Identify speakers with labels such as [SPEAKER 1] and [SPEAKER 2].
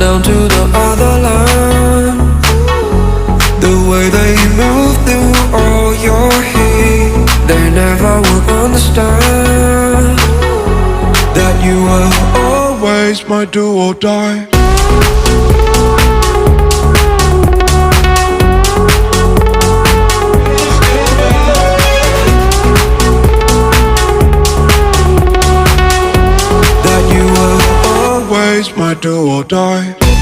[SPEAKER 1] down to the other line. The way that you move through all your heat, they never will understand that you were always my do or die. That you were always my do or die.